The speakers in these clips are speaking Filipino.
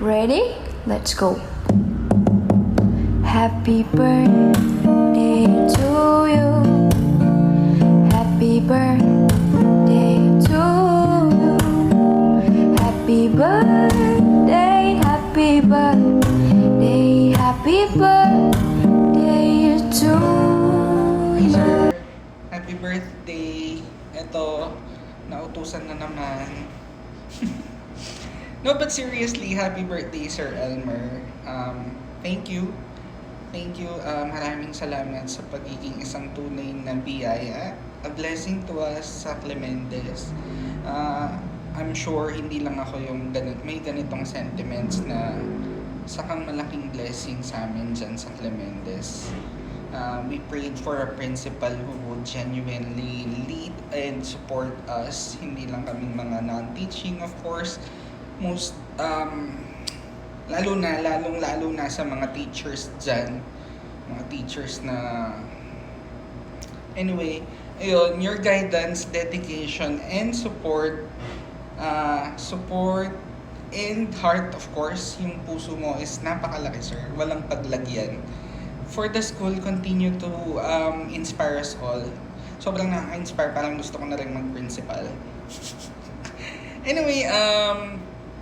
Ready? Let's go. Happy birthday to you. Happy birthday to you. Happy birthday, happy birthday, happy birthday to you. Happy birthday. Ito, nautusan na naman. No, but seriously, happy birthday, Sir Elmer. Thank you. Thank you. Maraming salamat sa pagiging isang tunay na biyaya. A blessing to us sa Clemendes. I'm sure hindi lang ako yung may ganitong sentiments na sakang malaking blessing sa amin dyan sa Clemendes. We prayed for a principal who would genuinely lead and support us. Hindi lang kaming mga non-teaching, of course. Lalong lalo na sa mga teachers dyan. Mga teachers na... Anyway, ayun, your guidance, dedication, and support and heart, of course, yung puso mo is napakalaki, sir. Walang paglagyan. For the school, continue to inspire us all. Sobrang nakaka-inspire, parang gusto ko na rin mag-principal. Anyway,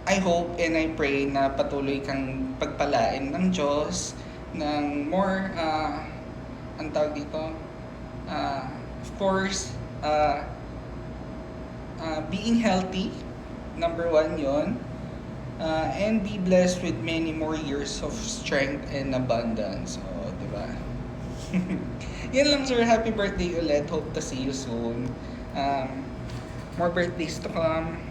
I hope and I pray na patuloy kang pagpalain ng Diyos ng more, ang tawag dito, of course, being healthy, number one yon, and be blessed with many more years of strength and abundance. So, di ba? Yan lang, sir. Happy birthday ulit. Hope to see you soon. More birthdays to come.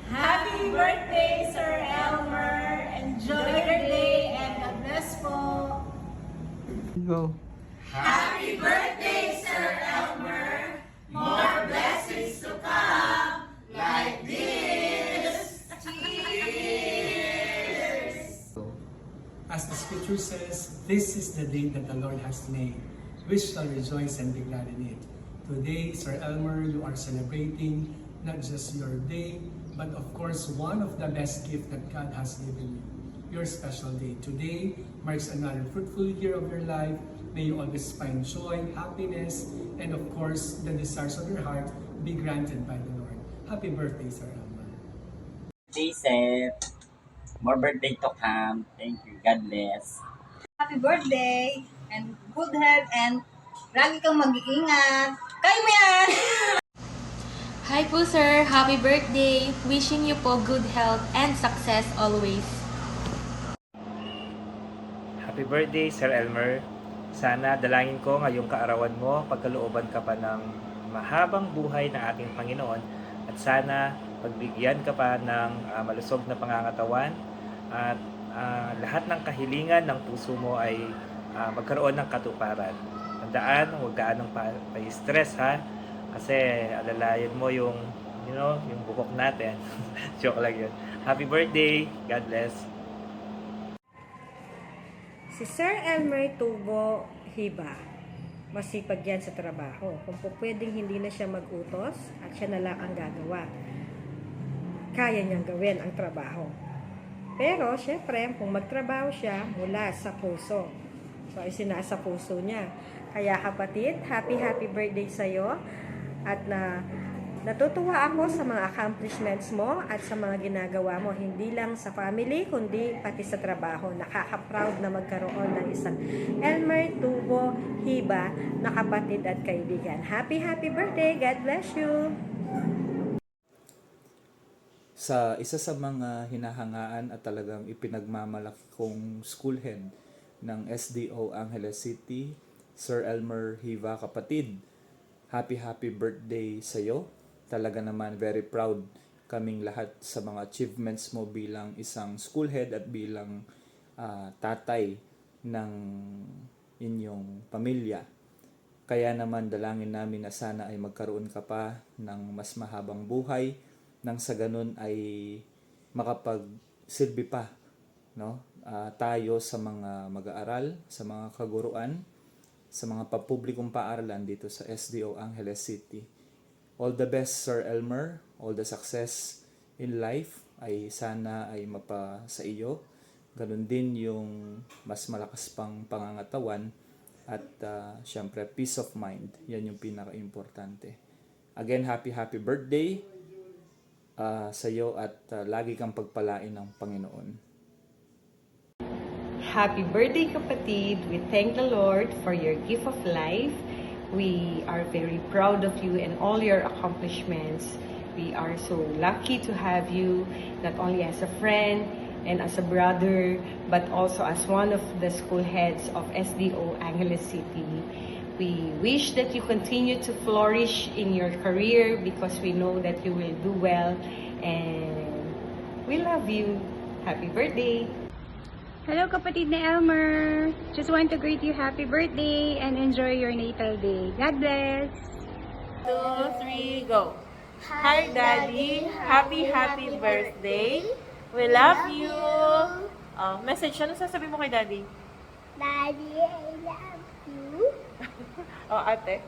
Happy birthday, Sir Elmer! Enjoy your day and God bless po! Go. Happy birthday, Sir Elmer! More blessings to come like this! Cheers! As the scripture says, this is the day that the Lord has made. We shall rejoice and be glad in it. Today, Sir Elmer, you are celebrating not just your day, but of course, one of the best gifts that God has given you, your special day. Today marks another fruitful year of your life. May you always find joy, happiness, and of course, the desires of your heart be granted by the Lord. Happy birthday, Sir Elmer. Joseph, more birthday to come. Thank you. God bless. Happy birthday and good health and lagi kang mag-iingat. Kaya mo yan! Hi po sir, happy birthday! Wishing you po good health and success always. Happy birthday, Sir Elmer. Sana dalangin ko ngayong kaarawan mo, pagkalooban ka pa ng mahabang buhay ng ating Panginoon at sana pagbigyan ka pa ng malusog na pangangatawan at lahat ng kahilingan ng puso mo ay magkaroon ng katuparan. Tandaan, huwag ka anong pa-stress ha. Kasi alalayan mo yung, yung bukok natin. Joke lang yun. Happy birthday. God bless. Si Sir Elmer Tubo Hiba, masipag yan sa trabaho. Kung po pwedeng hindi na siya mag-utos at siya na lang ang gagawa, kaya niyang gawin ang trabaho. Pero, syempre, kung magtrabaho siya mula sa puso. So, ay sinasa puso niya. Kaya kapatid, happy birthday sa'yo. At natutuwa ako sa mga accomplishments mo at sa mga ginagawa mo, hindi lang sa family, kundi pati sa trabaho. Nakaka-proud na magkaroon ng isang Elmer Tubo Hiba na kapatid at kaibigan. Happy birthday! God bless you! Sa isa sa mga hinahangaan at talagang ipinagmamalaki kong school head ng SDO Angeles City, Sir Elmer Hiva, kapatid. Happy birthday sa iyo. Talaga naman very proud kaming lahat sa mga achievements mo bilang isang school head at bilang tatay ng inyong pamilya. Kaya naman dalangin namin na sana ay magkaroon ka pa ng mas mahabang buhay nang sa ganun ay makapagsilbi pa, no? Tayo sa mga mag-aaral, sa mga kaguruan, sa mga papublikong paaralan dito sa SDO Angeles City. All the best, Sir Elmer. All the success in life. ay sana ay mapa sa iyo. Ganun din yung mas malakas pang pangangatawan at syempre peace of mind. Yan yung pinaka-importante. Again, happy birthday sa iyo at lagi kang pagpalain ng Panginoon. Happy birthday, kapatid. We thank the Lord for your gift of life. We are very proud of you and all your accomplishments. We are so lucky to have you, not only as a friend and as a brother, but also as one of the school heads of SDO Angeles City. We wish that you continue to flourish in your career because we know that you will do well, and we love you. Happy birthday! Hello kapatid na Elmer! Just want to greet you happy birthday and enjoy your natal day. God bless! 2, 3, go! Hi, Daddy! Happy birthday! We love you! Message, ano sasabihin mo kay Daddy? Daddy, I love you. Ate?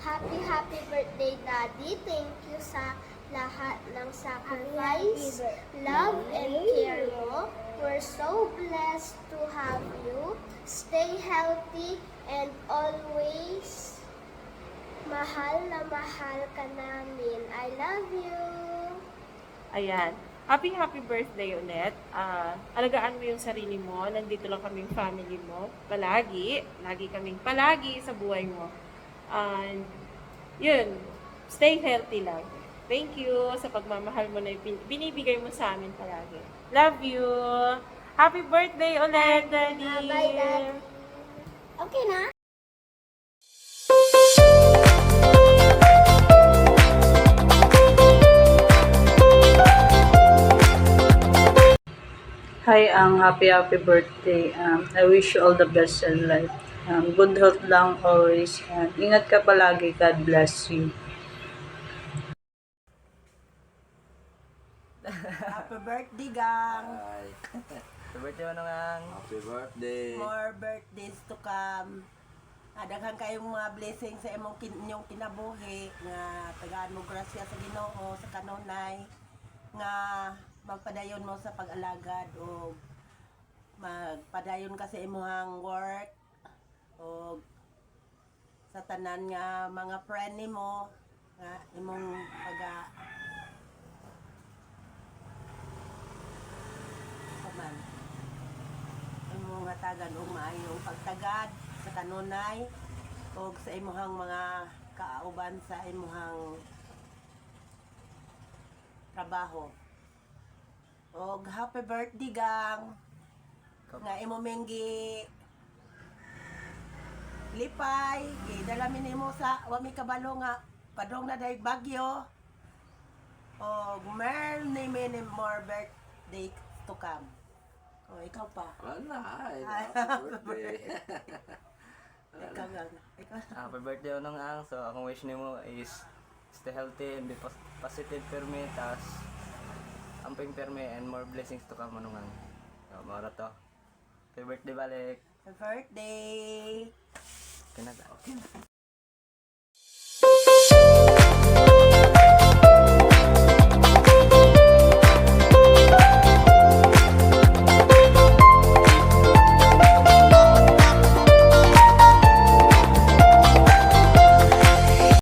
Happy birthday, Daddy. Thank you sa lahat ng sacrifice, love, and care mo. We're so blessed to have you. Stay healthy and always mahal na mahal ka namin. I love you. Ayan. Happy birthday ulit. Alagaan mo yung sarili mo. Nandito lang kaming family mo. Palagi. Lagi kaming palagi sa buhay mo. And, yun. Stay healthy lang. Thank you sa pagmamahal mo na binibigay mo sa amin palagi. Love you. Happy birthday ulit, Daddy. Bye, Daddy. Okay na? Hi, happy birthday. I wish you all the best in life. Good health lang always. Ingat ka palagi. God bless you. Happy birthday, gang! Happy birthday, Manungang! Happy birthday! More birthdays to come. Daghan kayong mga blessings sa inyong kinabuhi nga tagaan mo grasya sa Ginoo sa kanunay nga magpadayon mo sa pag-alagad o magpadayon ka sa imong work o sa tanan nga mga friend nimo nga imong imong hatagan og maayong pagtagad sa kanunay o sa imong mga kauban sa imong trabaho. Og happy birthday, gang! Nga imo menggi lipay, gidalamin nimo sa wami kabalo nga padong na day bagyo. Og many more birthday to come. O, ikaw pa. Wala, happy birthday. Happy birthday, Manungang. So, akong wish nimo is stay healthy and be positive permi, tas amping permi and more blessings to come, Manungang. So, maura to. Happy birthday balik. Happy birthday! Okay na.